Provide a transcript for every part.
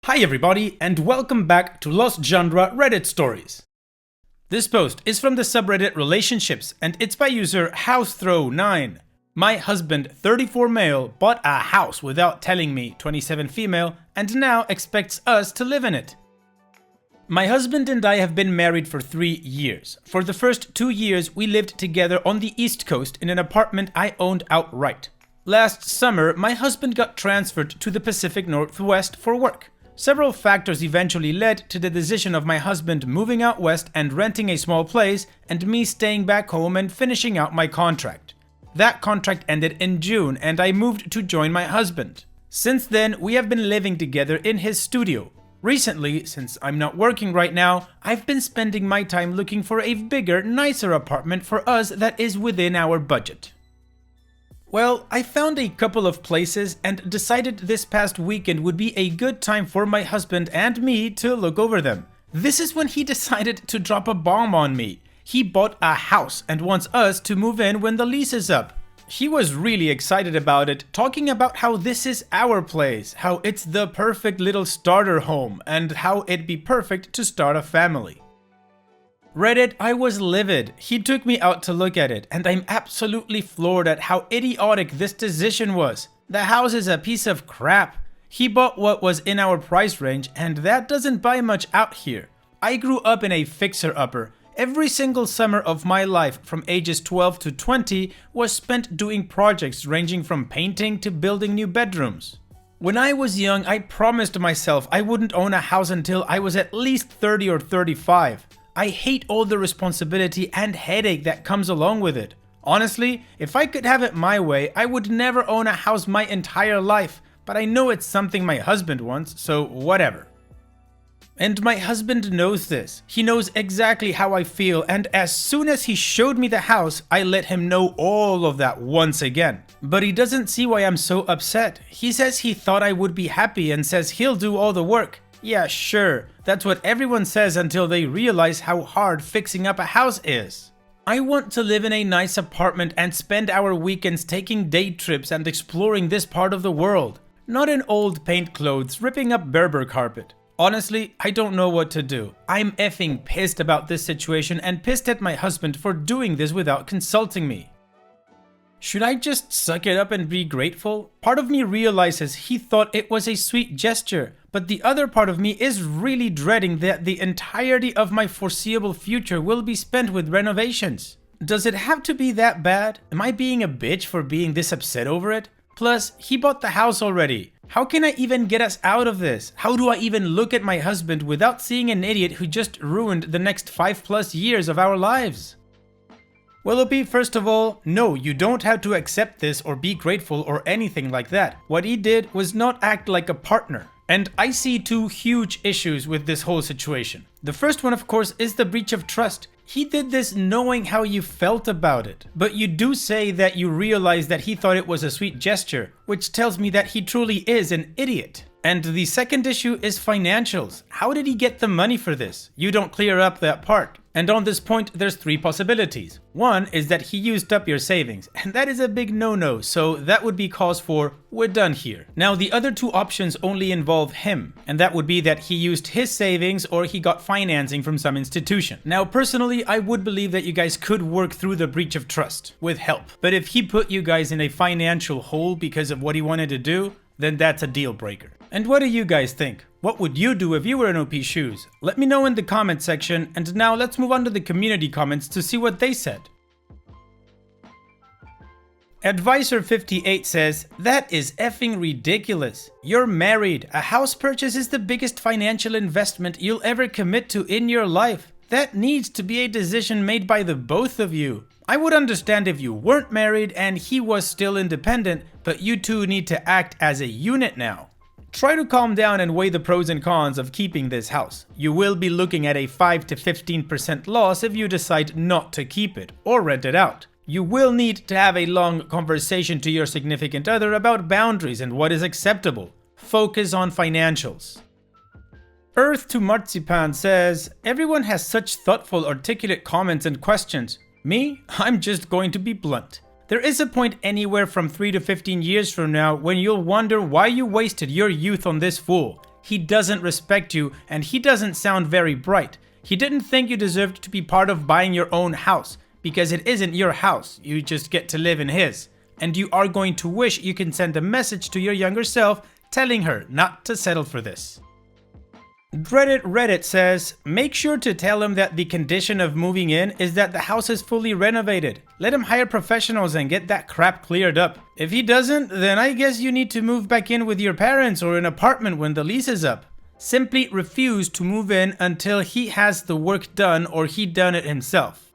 Hi everybody, and welcome back to Lost Genre Reddit Stories. This post is from the subreddit Relationships, and it's by user HouseThrow9. My husband, 34 male, bought a house without telling me, 27 female, and now expects us to live in it. My husband and I have been married for 3 years. For the first 2 years, we lived together on the East Coast in an apartment I owned outright. Last summer, my husband got transferred to the Pacific Northwest for work. Several factors eventually led to the decision of my husband moving out west and renting a small place, and me staying back home and finishing out my contract. That contract ended in June, and I moved to join my husband. Since then, we have been living together in his studio. Recently, since I'm not working right now, I've been spending my time looking for a bigger, nicer apartment for us that is within our budget. Well, I found a couple of places and decided this past weekend would be a good time for my husband and me to look over them. This is when he decided to drop a bomb on me. He bought a house and wants us to move in when the lease is up. He was really excited about it, talking about how this is our place, how it's the perfect little starter home, and how it'd be perfect to start a family. Reddit, I was livid. He took me out to look at it, and I'm absolutely floored at how idiotic this decision was. The house is a piece of crap. He bought what was in our price range, and that doesn't buy much out here. I grew up in a fixer-upper. Every single summer of my life, from ages 12 to 20, was spent doing projects ranging from painting to building new bedrooms. When I was young, I promised myself I wouldn't own a house until I was at least 30 or 35. I hate all the responsibility and headache that comes along with it. Honestly, if I could have it my way, I would never own a house my entire life, but I know it's something my husband wants, so whatever. And my husband knows this. He knows exactly how I feel, and as soon as he showed me the house, I let him know all of that once again. But he doesn't see why I'm so upset. He says he thought I would be happy and says he'll do all the work. Yeah, sure, that's what everyone says until they realize how hard fixing up a house is. I want to live in a nice apartment and spend our weekends taking day trips and exploring this part of the world, not in old paint clothes ripping up Berber carpet. Honestly, I don't know what to do. I'm effing pissed about this situation and pissed at my husband for doing this without consulting me. Should I just suck it up and be grateful? Part of me realizes he thought it was a sweet gesture, but the other part of me is really dreading that the entirety of my foreseeable future will be spent with renovations. Does it have to be that bad? Am I being a bitch for being this upset over it? Plus, he bought the house already. How can I even get us out of this? How do I even look at my husband without seeing an idiot who just ruined the next 5+ years of our lives? Well, OP, first of all, no, you don't have to accept this or be grateful or anything like that. What he did was not act like a partner. And I see 2 huge issues with this whole situation. The first one, of course, is the breach of trust. He did this knowing how you felt about it. But you do say that you realize that he thought it was a sweet gesture, which tells me that he truly is an idiot. And the second issue is financials. How did he get the money for this? You don't clear up that part. And on this point, there's 3 possibilities. One is that he used up your savings, and that is a big no-no, so that would be cause for we're done here. Now, the other 2 options only involve him, and that would be that he used his savings or he got financing from some institution. Now, personally, I would believe that you guys could work through the breach of trust with help. But if he put you guys in a financial hole because of what he wanted to do, then that's a deal breaker. And what do you guys think? What would you do if you were in OP's shoes? Let me know in the comment section, and now let's move on to the community comments to see what they said. Advisor58 says, "That is effing ridiculous. You're married. A house purchase is the biggest financial investment you'll ever commit to in your life. That needs to be a decision made by the both of you. I would understand if you weren't married and he was still independent, but you two need to act as a unit now. Try to calm down and weigh the pros and cons of keeping this house. You will be looking at a 5 to 15% loss if you decide not to keep it or rent it out. You will need to have a long conversation to your significant other about boundaries and what is acceptable. Focus on financials." Earth to Marzipan says, "Everyone has such thoughtful, articulate comments and questions. Me? I'm just going to be blunt. There is a point anywhere from 3 to 15 years from now when you'll wonder why you wasted your youth on this fool. He doesn't respect you, and he doesn't sound very bright. He didn't think you deserved to be part of buying your own house, because it isn't your house, you just get to live in his. And you are going to wish you can send a message to your younger self telling her not to settle for this. Reddit says, make sure to tell him that the condition of moving in is that the house is fully renovated. Let him hire professionals and get that crap cleared up. If he doesn't, then I guess you need to move back in with your parents or an apartment when the lease is up. Simply refuse to move in until he has the work done or he done it himself.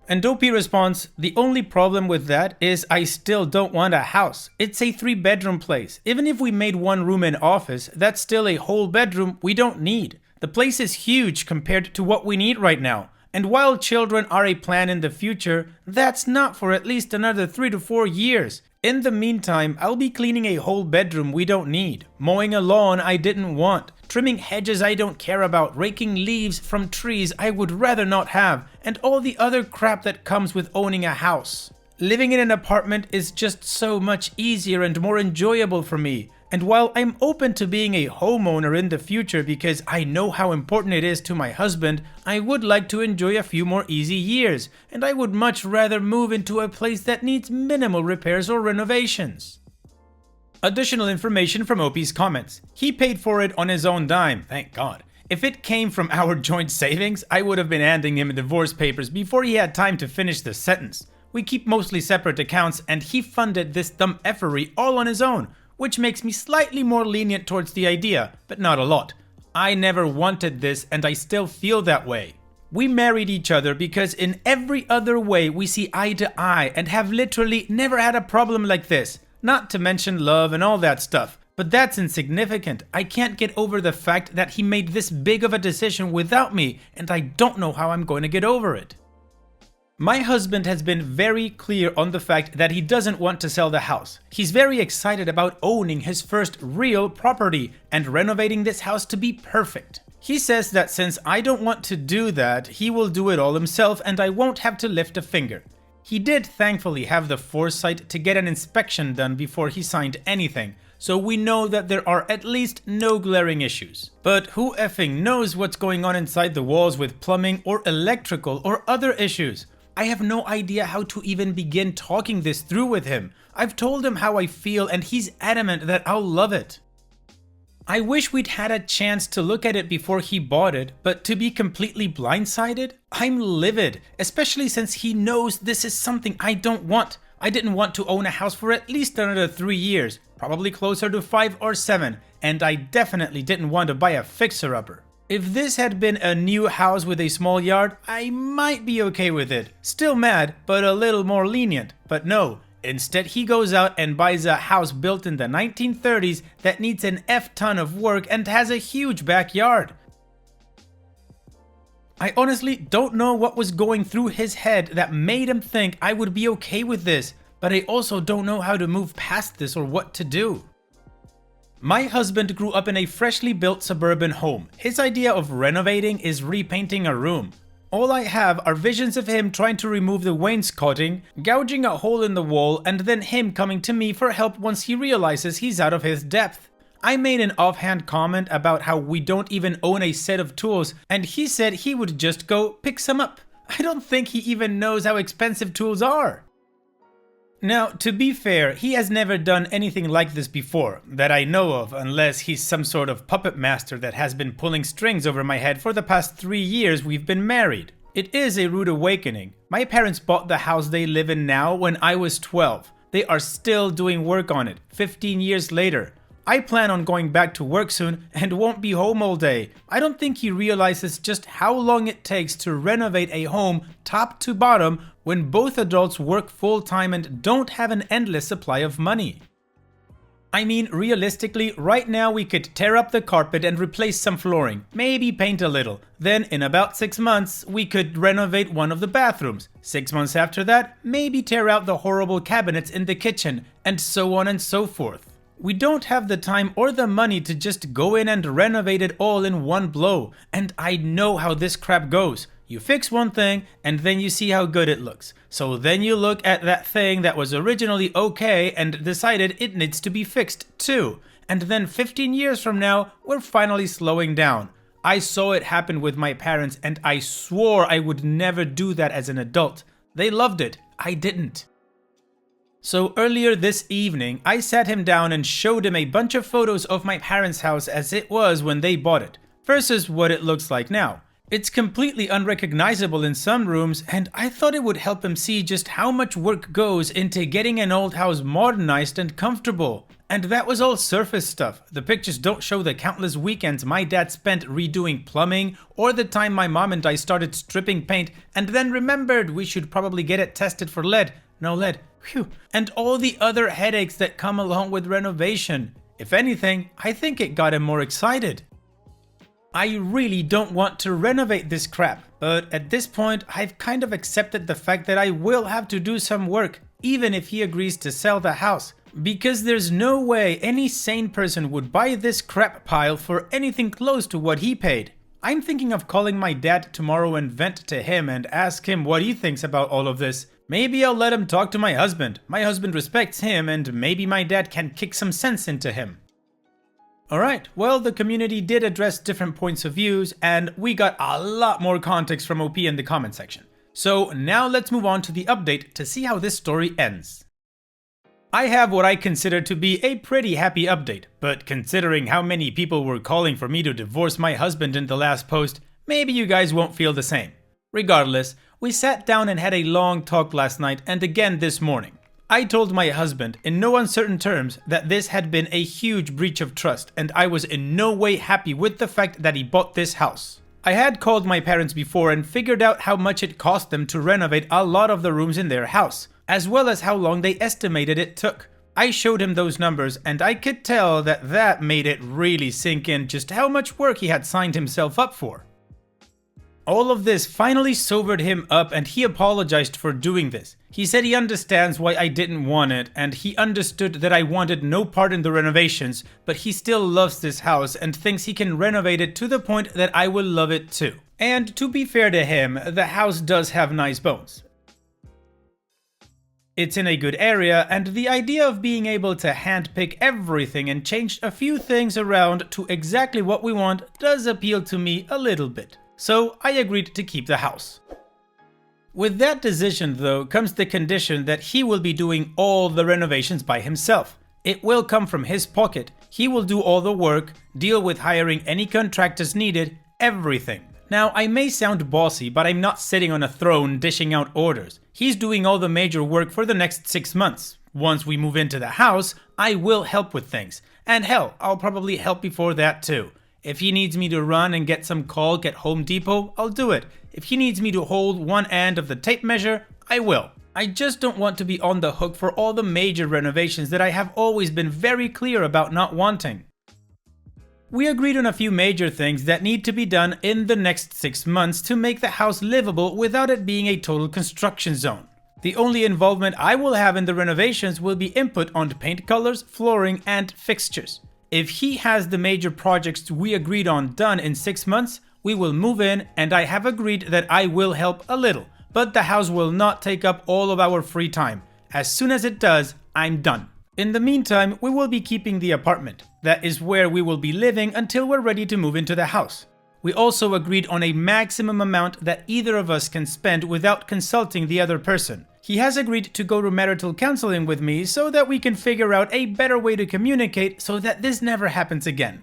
And Dopey responds, the only problem with that is I still don't want a house. It's a 3-bedroom place. Even if we made one room an office, that's still a whole bedroom we don't need. The place is huge compared to what we need right now. And while children are a plan in the future, that's not for at least another 3 to 4 years. In the meantime, I'll be cleaning a whole bedroom we don't need, mowing a lawn I didn't want, trimming hedges I don't care about, raking leaves from trees I would rather not have, and all the other crap that comes with owning a house. Living in an apartment is just so much easier and more enjoyable for me. And while I'm open to being a homeowner in the future because I know how important it is to my husband, I would like to enjoy a few more easy years, and I would much rather move into a place that needs minimal repairs or renovations. Additional information from Opie's comments. He paid for it on his own dime, thank God. If it came from our joint savings, I would have been handing him divorce papers before he had time to finish the sentence. We keep mostly separate accounts and he funded this dumb effery all on his own, which makes me slightly more lenient towards the idea, but not a lot. I never wanted this and I still feel that way. We married each other because in every other way we see eye to eye and have literally never had a problem like this. Not to mention love and all that stuff. But that's insignificant. I can't get over the fact that he made this big of a decision without me and I don't know how I'm going to get over it. My husband has been very clear on the fact that he doesn't want to sell the house. He's very excited about owning his first real property and renovating this house to be perfect. He says that since I don't want to do that, he will do it all himself and I won't have to lift a finger. He did thankfully have the foresight to get an inspection done before he signed anything, so we know that there are at least no glaring issues. But who effing knows what's going on inside the walls with plumbing or electrical or other issues? I have no idea how to even begin talking this through with him. I've told him how I feel and he's adamant that I'll love it. I wish we'd had a chance to look at it before he bought it, but to be completely blindsided? I'm livid, especially since he knows this is something I don't want. I didn't want to own a house for at least another 3 years, probably closer to 5 or 7, and I definitely didn't want to buy a fixer-upper. If this had been a new house with a small yard, I might be okay with it. Still mad, but a little more lenient. But no, instead he goes out and buys a house built in the 1930s that needs an F-ton of work and has a huge backyard. I honestly don't know what was going through his head that made him think I would be okay with this, but I also don't know how to move past this or what to do. My husband grew up in a freshly built suburban home. His idea of renovating is repainting a room. All I have are visions of him trying to remove the wainscoting, gouging a hole in the wall, and then him coming to me for help once he realizes he's out of his depth. I made an offhand comment about how we don't even own a set of tools, and he said he would just go pick some up. I don't think he even knows how expensive tools are. Now, to be fair, he has never done anything like this before, that I know of, unless he's some sort of puppet master that has been pulling strings over my head for the past 3 years we've been married. It is a rude awakening. My parents bought the house they live in now when I was 12. They are still doing work on it, 15 years later. I plan on going back to work soon and won't be home all day. I don't think he realizes just how long it takes to renovate a home top to bottom when both adults work full-time and don't have an endless supply of money. I mean, realistically, right now we could tear up the carpet and replace some flooring, maybe paint a little. Then in about 6 months, we could renovate one of the bathrooms. 6 months after that, maybe tear out the horrible cabinets in the kitchen, and so on and so forth. We don't have the time or the money to just go in and renovate it all in one blow, and I know how this crap goes. You fix one thing and then you see how good it looks. So then you look at that thing that was originally okay and decided it needs to be fixed too. And then 15 years from now, we're finally slowing down. I saw it happen with my parents and I swore I would never do that as an adult. They loved it. I didn't. So earlier this evening, I sat him down and showed him a bunch of photos of my parents' house as it was when they bought it, versus what it looks like now. It's completely unrecognizable in some rooms, and I thought it would help him see just how much work goes into getting an old house modernized and comfortable. And that was all surface stuff. The pictures don't show the countless weekends my dad spent redoing plumbing, or the time my mom and I started stripping paint and then remembered we should probably get it tested for lead. No lead. Phew. And all the other headaches that come along with renovation. If anything, I think it got him more excited. I really don't want to renovate this crap, but at this point I've kind of accepted the fact that I will have to do some work, even if he agrees to sell the house. Because there's no way any sane person would buy this crap pile for anything close to what he paid. I'm thinking of calling my dad tomorrow and vent to him and ask him what he thinks about all of this. Maybe I'll let him talk to my husband. My husband respects him and maybe my dad can kick some sense into him. Alright, well, the community did address different points of views, and we got a lot more context from OP in the comment section. So now let's move on to the update to see how this story ends. I have what I consider to be a pretty happy update, but considering how many people were calling for me to divorce my husband in the last post, maybe you guys won't feel the same. Regardless, we sat down and had a long talk last night and again this morning. I told my husband in no uncertain terms that this had been a huge breach of trust and I was in no way happy with the fact that he bought this house. I had called my parents before and figured out how much it cost them to renovate a lot of the rooms in their house, as well as how long they estimated it took. I showed him those numbers and I could tell that made it really sink in just how much work he had signed himself up for. All of this finally sobered him up and he apologized for doing this. He said he understands why I didn't want it and he understood that I wanted no part in the renovations, but he still loves this house and thinks he can renovate it to the point that I will love it too. And to be fair to him, the house does have nice bones. It's in a good area, and the idea of being able to handpick everything and change a few things around to exactly what we want does appeal to me a little bit. So I agreed to keep the house. With that decision though comes the condition that he will be doing all the renovations by himself. It will come from his pocket, he will do all the work, deal with hiring any contractors needed, everything. Now I may sound bossy, but I'm not sitting on a throne dishing out orders. He's doing all the major work for the next 6 months. Once we move into the house, I will help with things. And hell, I'll probably help before that too. If he needs me to run and get some caulk at Home Depot, I'll do it. If he needs me to hold one end of the tape measure, I will. I just don't want to be on the hook for all the major renovations that I have always been very clear about not wanting. We agreed on a few major things that need to be done in the next 6 months to make the house livable without it being a total construction zone. The only involvement I will have in the renovations will be input on paint colors, flooring, and fixtures. If he has the major projects we agreed on done in 6 months, we will move in and I have agreed that I will help a little, but the house will not take up all of our free time. As soon as it does, I'm done. In the meantime, we will be keeping the apartment. That is where we will be living until we're ready to move into the house. We also agreed on a maximum amount that either of us can spend without consulting the other person. He has agreed to go to marital counseling with me so that we can figure out a better way to communicate so that this never happens again.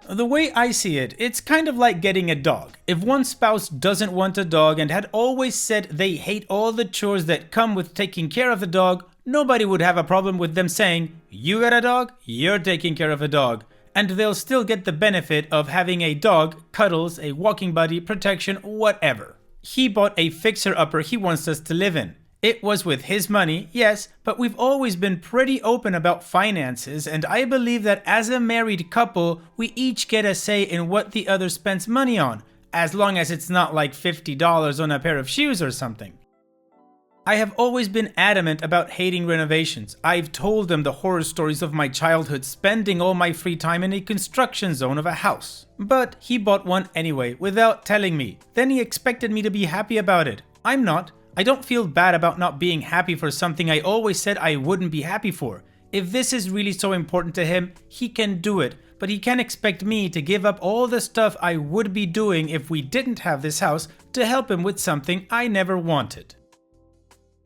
The way I see it, it's kind of like getting a dog. If one spouse doesn't want a dog and had always said they hate all the chores that come with taking care of the dog, nobody would have a problem with them saying, "You got a dog? You're taking care of a dog." And they'll still get the benefit of having a dog, cuddles, a walking buddy, protection, whatever. He bought a fixer-upper he wants us to live in. It was with his money, yes, but we've always been pretty open about finances, and I believe that as a married couple, we each get a say in what the other spends money on, as long as it's not like $50 on a pair of shoes or something. I have always been adamant about hating renovations. I've told him the horror stories of my childhood, spending all my free time in a construction zone of a house. But he bought one anyway, without telling me. Then he expected me to be happy about it. I'm not. I don't feel bad about not being happy for something I always said I wouldn't be happy for. If this is really so important to him, he can do it. But he can't expect me to give up all the stuff I would be doing if we didn't have this house to help him with something I never wanted.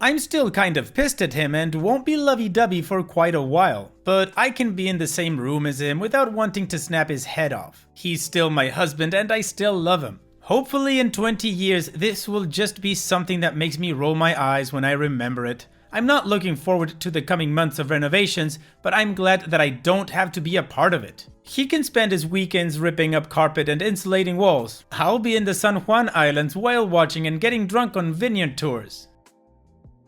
I'm still kind of pissed at him and won't be lovey-dovey for quite a while, but I can be in the same room as him without wanting to snap his head off. He's still my husband and I still love him. Hopefully in 20 years this will just be something that makes me roll my eyes when I remember it. I'm not looking forward to the coming months of renovations, but I'm glad that I don't have to be a part of it. He can spend his weekends ripping up carpet and insulating walls. I'll be in the San Juan Islands whale watching and getting drunk on vineyard tours.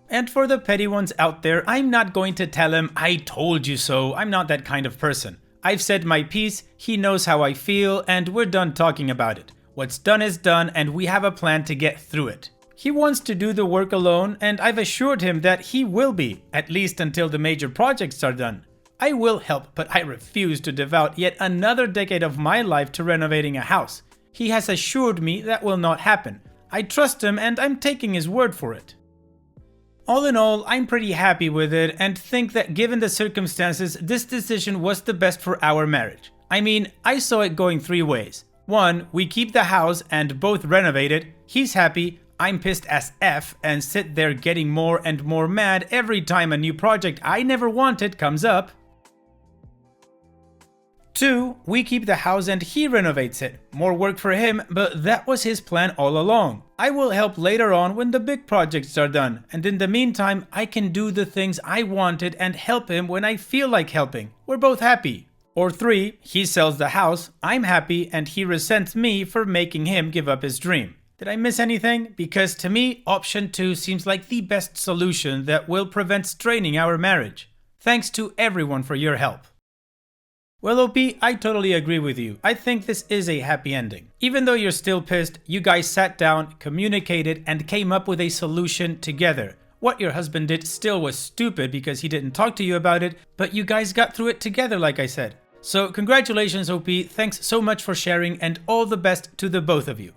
And for the petty ones out there, I'm not going to tell him, "I told you so." I'm not that kind of person. I've said my piece, he knows how I feel, and we're done talking about it. What's done is done, and we have a plan to get through it. He wants to do the work alone, and I've assured him that he will be, at least until the major projects are done. I will help, but I refuse to devote yet another decade of my life to renovating a house. He has assured me that will not happen. I trust him, and I'm taking his word for it. All in all, I'm pretty happy with it and think that given the circumstances, this decision was the best for our marriage. I mean, I saw it going three ways. One, we keep the house and both renovate it. He's happy, I'm pissed as F and sit there getting more and more mad every time a new project I never wanted comes up. 2, we keep the house and he renovates it. More work for him, but that was his plan all along. I will help later on when the big projects are done, and in the meantime I can do the things I wanted and help him when I feel like helping. We're both happy. Or 3, he sells the house, I'm happy, and he resents me for making him give up his dream. Did I miss anything? Because to me, option 2 seems like the best solution that will prevent straining our marriage. Thanks to everyone for your help. Well, OP, I totally agree with you. I think this is a happy ending. Even though you're still pissed, you guys sat down, communicated, and came up with a solution together. What your husband did still was stupid because he didn't talk to you about it, but you guys got through it together like I said. So congratulations, OP, thanks so much for sharing and all the best to the both of you.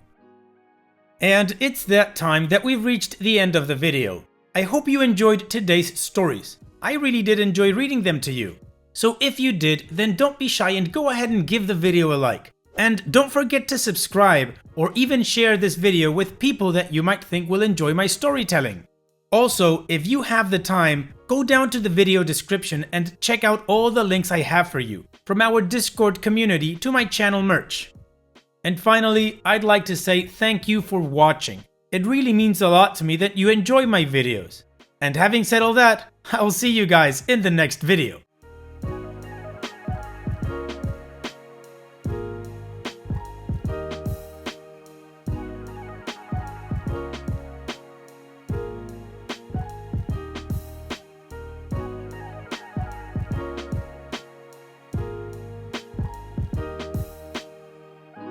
And it's that time that we've reached the end of the video. I hope you enjoyed today's stories. I really did enjoy reading them to you. So if you did, then don't be shy and go ahead and give the video a like. And don't forget to subscribe or even share this video with people that you might think will enjoy my storytelling. Also, if you have the time, go down to the video description and check out all the links I have for you, from our Discord community to my channel merch. And finally, I'd like to say thank you for watching. It really means a lot to me that you enjoy my videos. And having said all that, I'll see you guys in the next video.